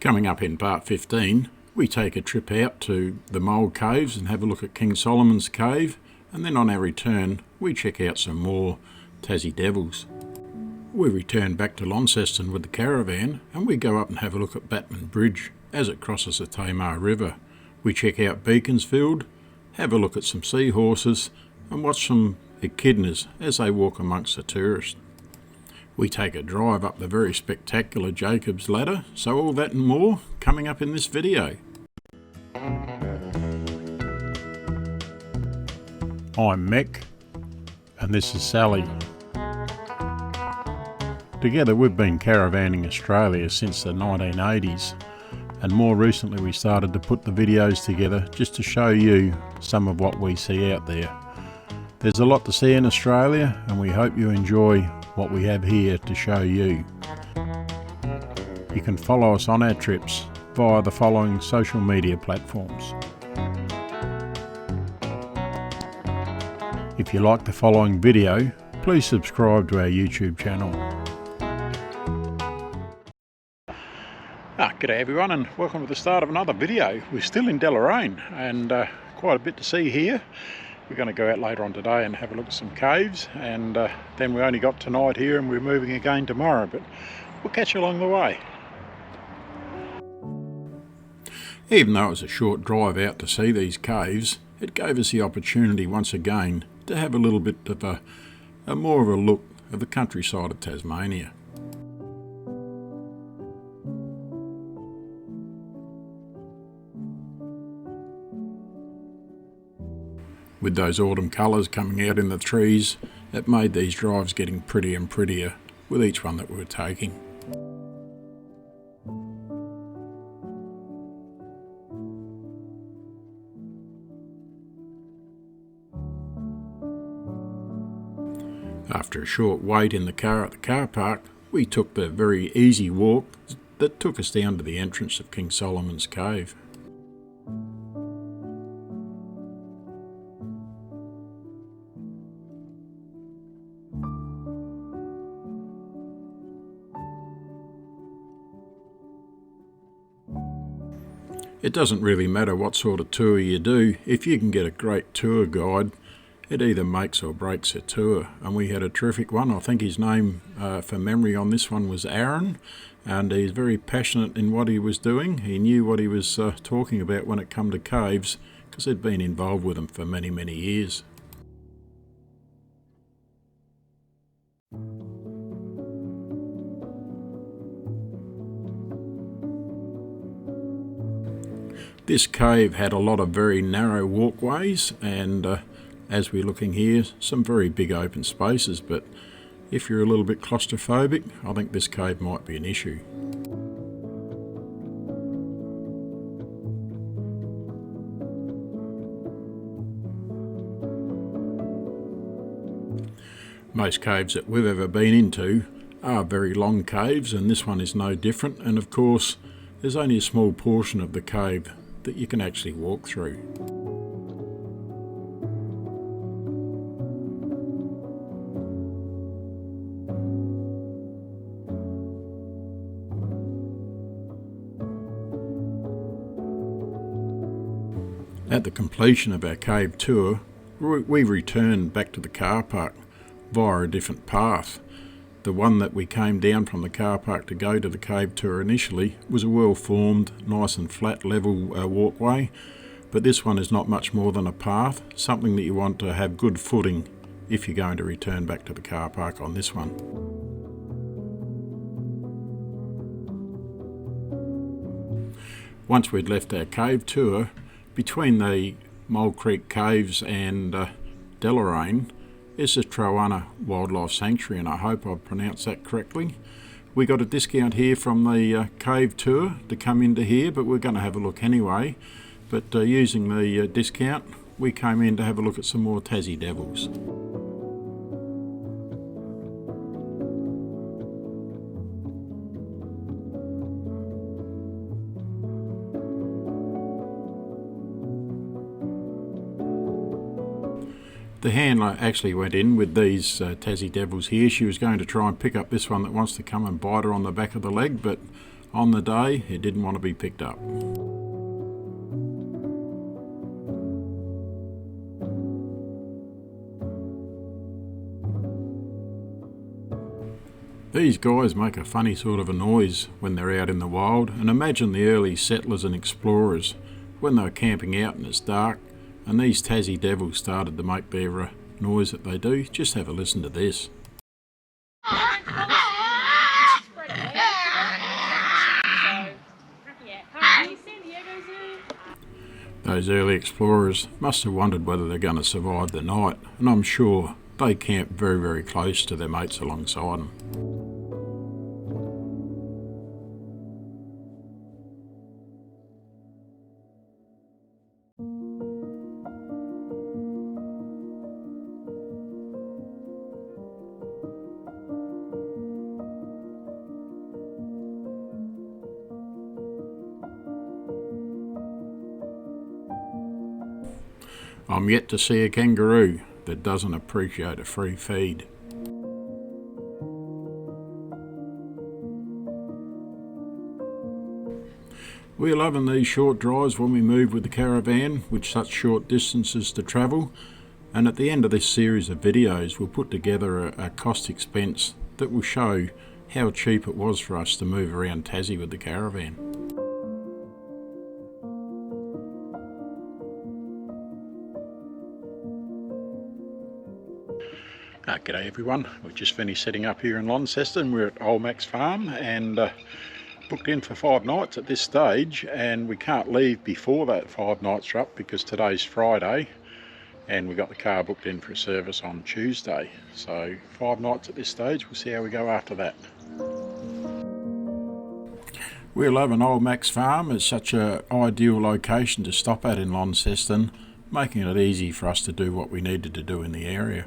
Coming up in part 15, we take a trip out to the Mole Caves and have a look at King Solomon's Cave, and then on our return we check out some more Tassie Devils. We return back to Launceston with the caravan and we go up and have a look at Batman Bridge as it crosses the Tamar River. We check out Beaconsfield, have a look at some seahorses and watch some echidnas as they walk amongst the tourists. We take a drive up the very spectacular Jacob's Ladder, so all that and more coming up in this video. I'm Mick and this is Sally. Together we've been caravanning Australia since the 1980s, and more recently we started to put the videos together just to show you some of what we see out there. There's a lot to see in Australia and we hope you enjoy what we have here to show you. You can follow us on our trips via the following social media platforms. If you like the following video, please subscribe to our YouTube channel. G'day everyone and welcome to the start of another video. We're still in Deloraine and quite a bit to see here. We're going to go out later on today and have a look at some caves, and then we only got tonight here and we're moving again tomorrow, but we'll catch you along the way. Even though it was a short drive out to see these caves, it gave us the opportunity once again to have a little bit of a more of a look of the countryside of Tasmania. With those autumn colours coming out in the trees, it made these drives getting prettier and prettier with each one that we were taking. After a short wait in the car at the car park, we took the very easy walk that took us down to the entrance of King Solomon's Cave. It doesn't really matter what sort of tour you do, if you can get a great tour guide, it either makes or breaks a tour. And we had a terrific one. I think his name for memory on this one was Aaron, and he's very passionate in what he was doing. He knew what he was talking about when it come to caves, because he'd been involved with them for many, many years. This cave had a lot of very narrow walkways and as we're looking here, some very big open spaces, but if you're a little bit claustrophobic, I think this cave might be an issue. Most caves that we've ever been into are very long caves, and this one is no different, and of course there's only a small portion of the cave that you can actually walk through. At the completion of our cave tour, we returned back to the car park via a different path. The one that we came down from the car park to go to the cave tour initially was a well-formed, nice and flat level walkway, but this one is not much more than a path, something that you want to have good footing if you're going to return back to the car park on this one. Once we'd left our cave tour, between the Mole Creek Caves and Deloraine, is the Troana Wildlife Sanctuary, and I hope I've pronounced that correctly. We got a discount here from the cave tour to come into here, but we're going to have a look anyway. But using the discount, we came in to have a look at some more Tassie Devils. The handler actually went in with these Tassie Devils here. She was going to try and pick up this one that wants to come and bite her on the back of the leg, but on the day it didn't want to be picked up. These guys make a funny sort of a noise when they're out in the wild, and imagine the early settlers and explorers when they were camping out and it's dark and these Tassie devils started to make their noise that they do. Just have a listen to this. Those early explorers must have wondered whether they're going to survive the night, and I'm sure they camped very, very close to their mates alongside them. I'm yet to see a kangaroo that doesn't appreciate a free feed. We're loving these short drives when we move with the caravan with such short distances to travel, and at the end of this series of videos we'll put together a cost expense that will show how cheap it was for us to move around Tassie with the caravan. G'day everyone, we've just finished setting up here in Launceston. We're at Old Mac's farm and booked in for 5 nights at this stage, and we can't leave before that 5 nights are up because today's Friday and we got the car booked in for a service on Tuesday. So 5 nights at this stage, we'll see how we go after that. We're loving Old Mac's farm. It's such an ideal location to stop at in Launceston, making it easy for us to do what we needed to do in the area.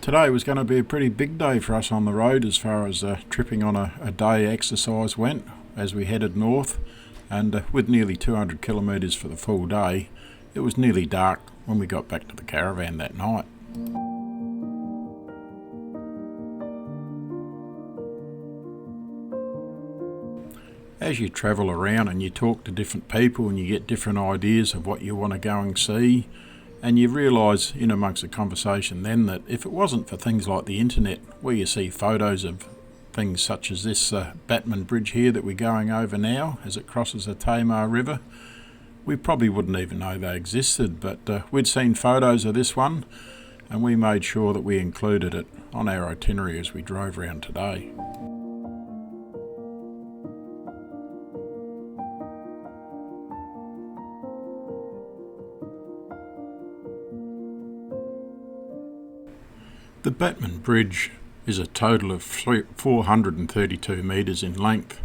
Today was going to be a pretty big day for us on the road as far as tripping on a day exercise went as we headed north, and with nearly 200 kilometres for the full day, it was nearly dark when we got back to the caravan that night. As you travel around and you talk to different people and you get different ideas of what you want to go and see, and you realise in amongst the conversation then that if it wasn't for things like the internet where you see photos of things such as this Batman Bridge here that we're going over now as it crosses the Tamar River, we probably wouldn't even know they existed, but we'd seen photos of this one and we made sure that we included it on our itinerary as we drove around today. The Batman Bridge is a total of 432 metres in length,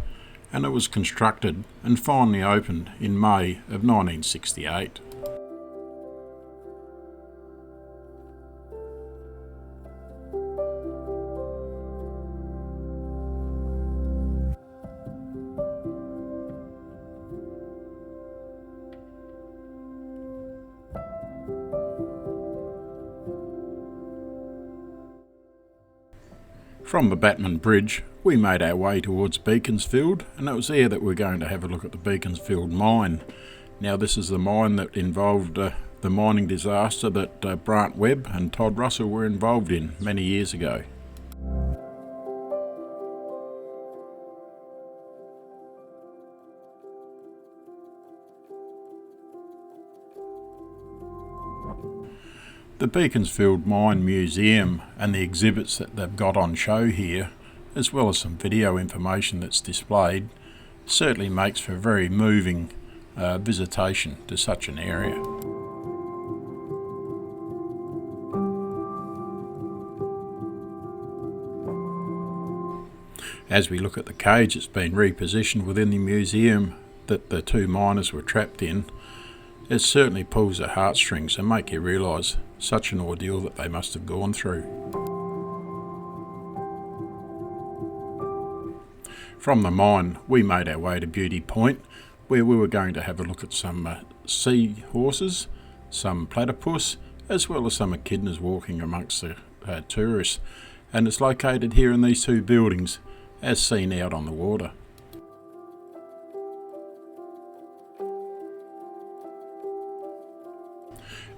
and it was constructed and finally opened in May of 1968. From the Batman Bridge, we made our way towards Beaconsfield, and it was there that we're going to have a look at the Beaconsfield mine. Now, this is the mine that involved the mining disaster that Brant Webb and Todd Russell were involved in many years ago. The Beaconsfield Mine Museum and the exhibits that they've got on show here, as well as some video information that's displayed, certainly makes for a very moving visitation to such an area. As we look at the cage that's been repositioned within the museum that the 2 miners were trapped in, it certainly pulls the heartstrings and make you realise such an ordeal that they must have gone through. From the mine, we made our way to Beauty Point, where we were going to have a look at some sea horses, some platypus, as well as some echidnas walking amongst the tourists. and it's located here in these two buildings as seen out on the water.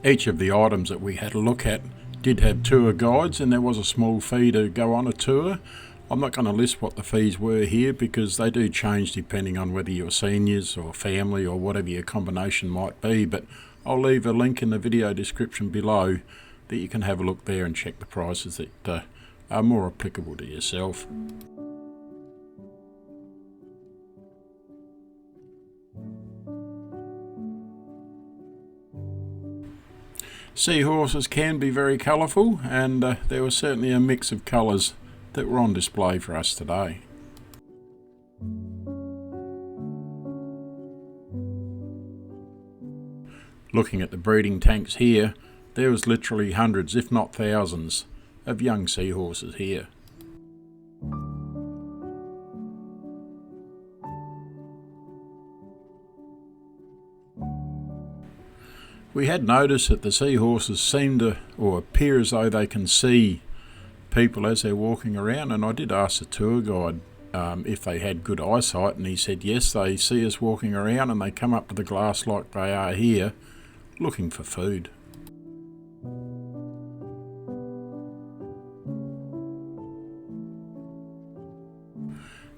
Each of the items that we had a look at did have tour guides, and there was a small fee to go on a tour. I'm not going to list what the fees were here because they do change depending on whether you're seniors or family or whatever your combination might be, but I'll leave a link in the video description below that you can have a look there and check the prices that are more applicable to yourself. Seahorses can be very colourful, and there was certainly a mix of colours that were on display for us today. Looking at the breeding tanks here, there was literally hundreds, if not thousands, of young seahorses here. We had noticed that the seahorses seem to, or appear as though they can see people as they're walking around, and I did ask the tour guide if they had good eyesight, and he said yes, they see us walking around and they come up to the glass like they are here, looking for food.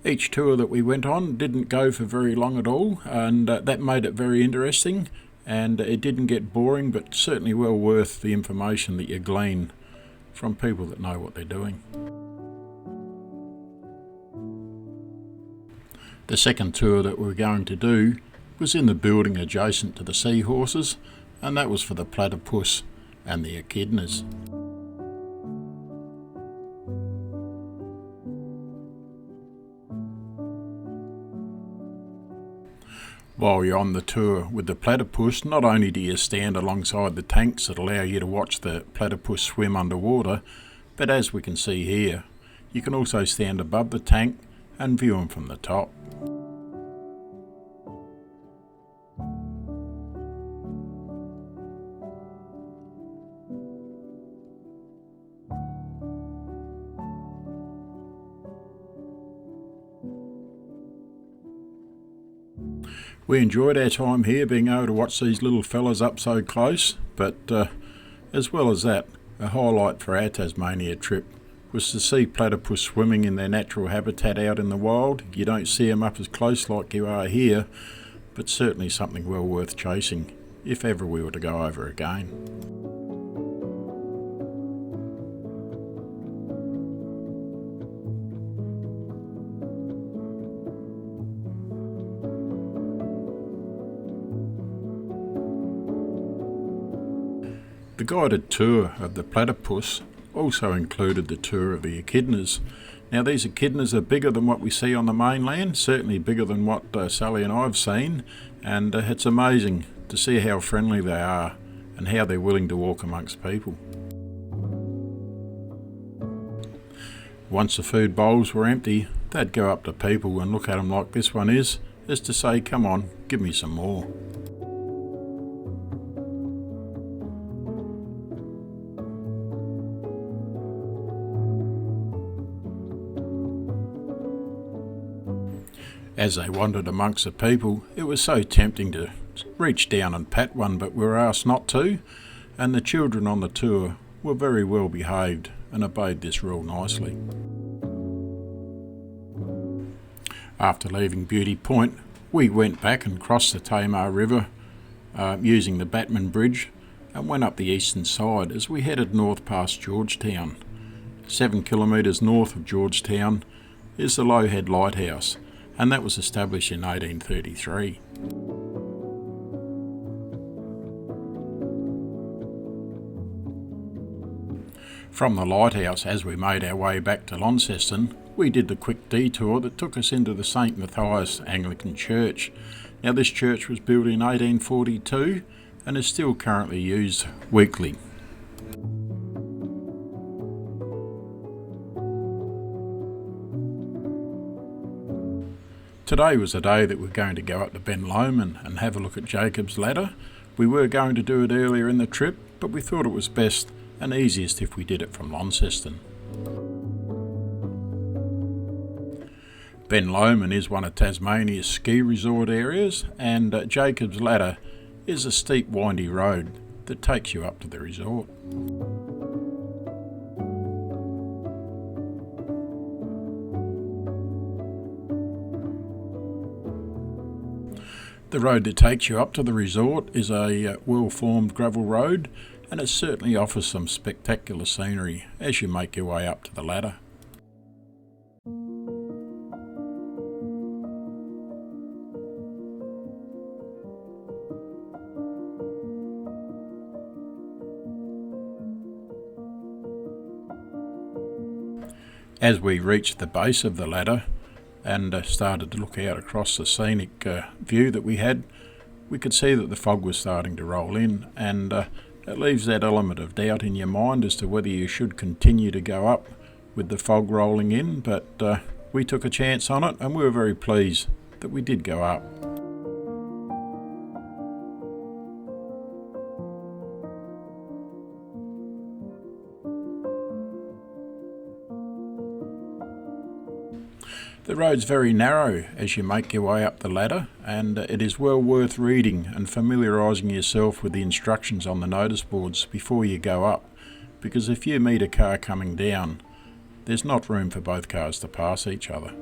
Each tour that we went on didn't go for very long at all, and that made it very interesting. And it didn't get boring, but certainly well worth the information that you glean from people that know what they're doing. The second tour that we were going to do was in the building adjacent to the seahorses, and that was for the platypus and the echidnas. While you're on the tour with the platypus, not only do you stand alongside the tanks that allow you to watch the platypus swim underwater, but as we can see here, you can also stand above the tank and view them from the top. We enjoyed our time here being able to watch these little fellas up so close, but as well as that, a highlight for our Tasmania trip was to see platypus swimming in their natural habitat out in the wild. You don't see them up as close like you are here, but certainly something well worth chasing if ever we were to go over again. The guided tour of the platypus also included the tour of the echidnas. Now these echidnas are bigger than what we see on the mainland, certainly bigger than what Sally and I have seen, and it's amazing to see how friendly they are and how they're willing to walk amongst people. Once the food bowls were empty, they'd go up to people and look at them like this one is, as to say, come on, give me some more. As they wandered amongst the people, it was so tempting to reach down and pat one, but we were asked not to, and the children on the tour were very well behaved and obeyed this rule nicely. After leaving Beauty Point, we went back and crossed the Tamar River using the Batman Bridge and went up the eastern side as we headed north past Georgetown. 7 kilometres north of Georgetown is the Lowhead Lighthouse, and that was established in 1833. From the lighthouse, as we made our way back to Launceston, we did the quick detour that took us into the St Matthias Anglican Church. Now this church was built in 1842 and is still currently used weekly. Today was a day that we're going to go up to Ben Lomond and have a look at Jacob's Ladder. We were going to do it earlier in the trip, but we thought it was best and easiest if we did it from Launceston. Ben Lomond is one of Tasmania's ski resort areas, and Jacob's Ladder is a steep windy road that takes you up to the resort. The road that takes you up to the resort is a well-formed gravel road, and it certainly offers some spectacular scenery as you make your way up to the ladder. As we reached the base of the ladder and started to look out across the scenic view that we had, we could see that the fog was starting to roll in, and it leaves that element of doubt in your mind as to whether you should continue to go up with the fog rolling in, but we took a chance on it and we were very pleased that we did go up. The road's very narrow as you make your way up the ladder, and it is well worth reading and familiarising yourself with the instructions on the notice boards before you go up, because if you meet a car coming down, there's not room for both cars to pass each other.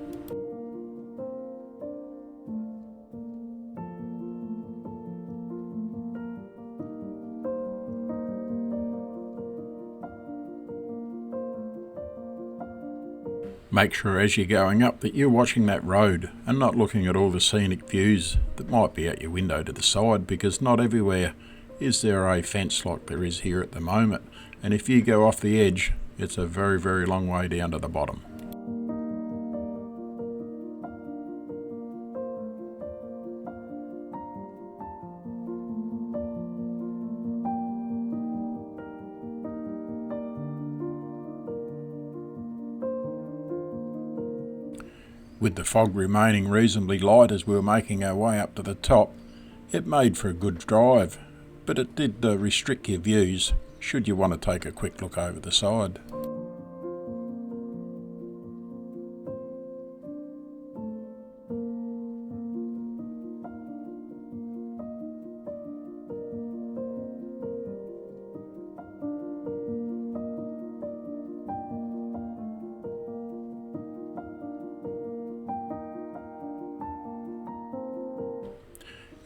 Make sure as you're going up that you're watching that road and not looking at all the scenic views that might be out your window to the side, because not everywhere is there a fence like there is here at the moment, and if you go off the edge, it's a very, very long way down to the bottom. With the fog remaining reasonably light as we were making our way up to the top, it made for a good drive, but it did restrict your views should you want to take a quick look over the side.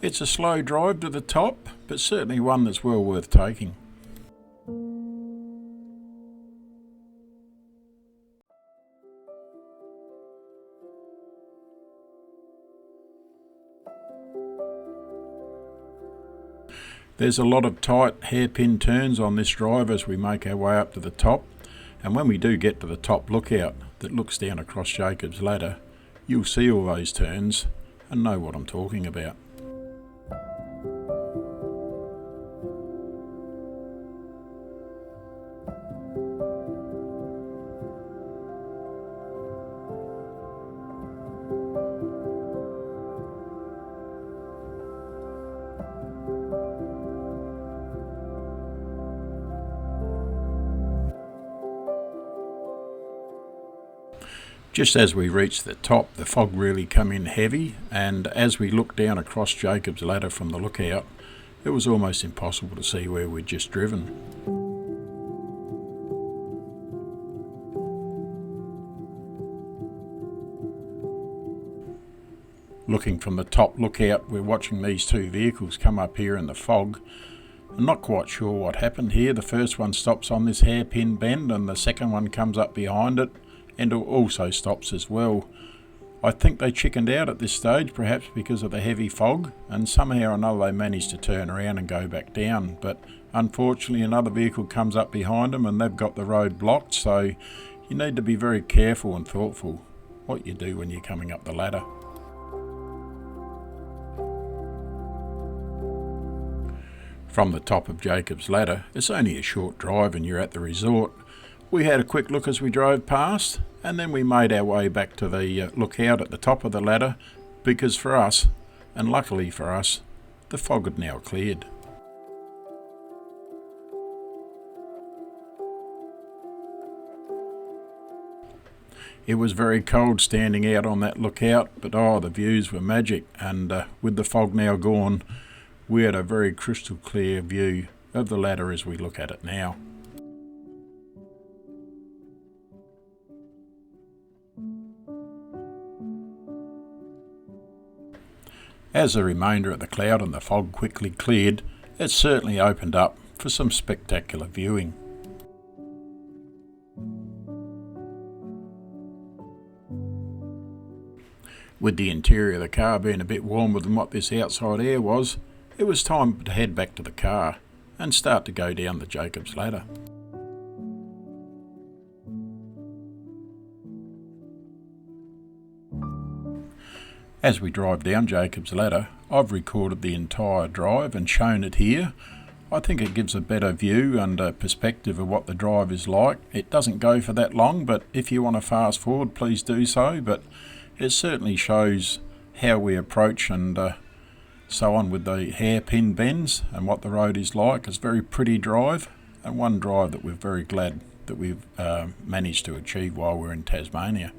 It's a slow drive to the top, but certainly one that's well worth taking. There's a lot of tight hairpin turns on this drive as we make our way up to the top, and when we do get to the top lookout that looks down across Jacob's Ladder, you'll see all those turns and know what I'm talking about. Just as we reached the top, the fog really came in heavy, and as we looked down across Jacob's Ladder from the lookout, it was almost impossible to see where we'd just driven. Looking from the top lookout, we're watching these two vehicles come up here in the fog. I'm not quite sure what happened here. The first one stops on this hairpin bend and the second one comes up behind it and also stops as well. I think they chickened out at this stage, perhaps because of the heavy fog, and somehow or another they managed to turn around and go back down, but unfortunately another vehicle comes up behind them and they've got the road blocked, so you need to be very careful and thoughtful what you do when you're coming up the ladder. From the top of Jacob's Ladder, it's only a short drive and you're at the resort. We had a quick look as we drove past, and then we made our way back to the lookout at the top of the ladder, because for us, and luckily for us, the fog had now cleared. It was very cold standing out on that lookout, but the views were magic, and with the fog now gone, we had a very crystal clear view of the ladder as we look at it now. As the remainder of the cloud and the fog quickly cleared, it certainly opened up for some spectacular viewing. With the interior of the car being a bit warmer than what this outside air was, it was time to head back to the car and start to go down the Jacob's Ladder. As we drive down Jacob's Ladder, I've recorded the entire drive and shown it here. I think it gives a better view and a perspective of what the drive is like. It doesn't go for that long, but if you want to fast forward, please do so. But it certainly shows how we approach and so on with the hairpin bends and what the road is like. It's a very pretty drive, and one drive that we're very glad that we've managed to achieve while we're in Tasmania.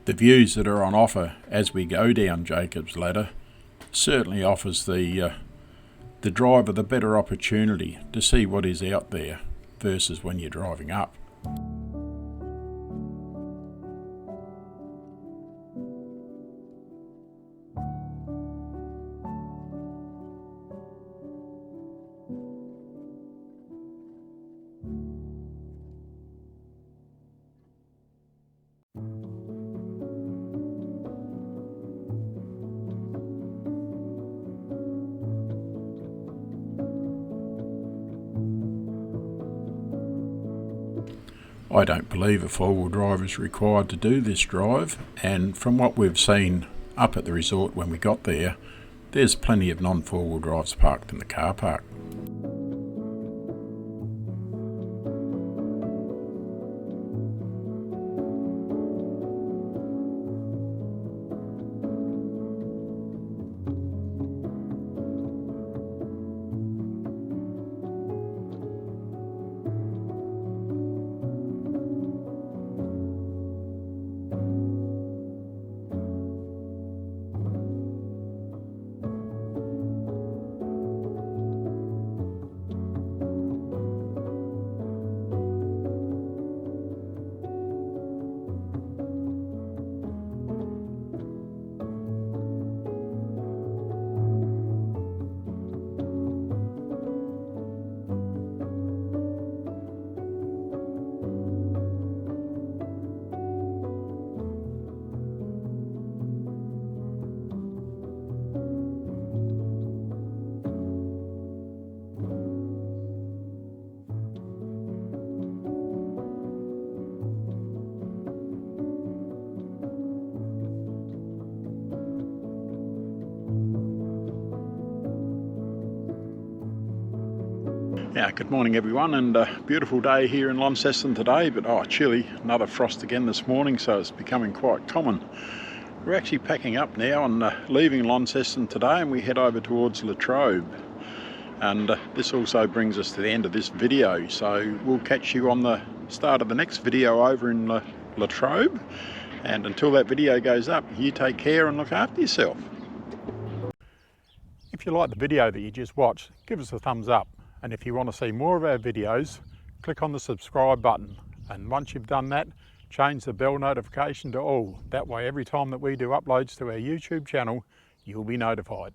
The views that are on offer as we go down Jacob's Ladder certainly offers the driver the better opportunity to see what is out there versus when you're driving up. I don't believe a four-wheel drive is required to do this drive, and from what we've seen up at the resort when we got there, there's plenty of non-four-wheel drives parked in the car park. Yeah, good morning everyone, and a beautiful day here in Launceston today, but chilly, another frost again this morning, so it's becoming quite common. We're actually packing up now and leaving Launceston today, and we head over towards Latrobe. And this also brings us to the end of this video, so we'll catch you on the start of the next video over in Latrobe. And until that video goes up, you take care and look after yourself. If you like the video that you just watched, give us a thumbs up. And if you want to see more of our videos, click on the subscribe button. And once you've done that, change the bell notification to all. That way every time that we do uploads to our YouTube channel, you'll be notified.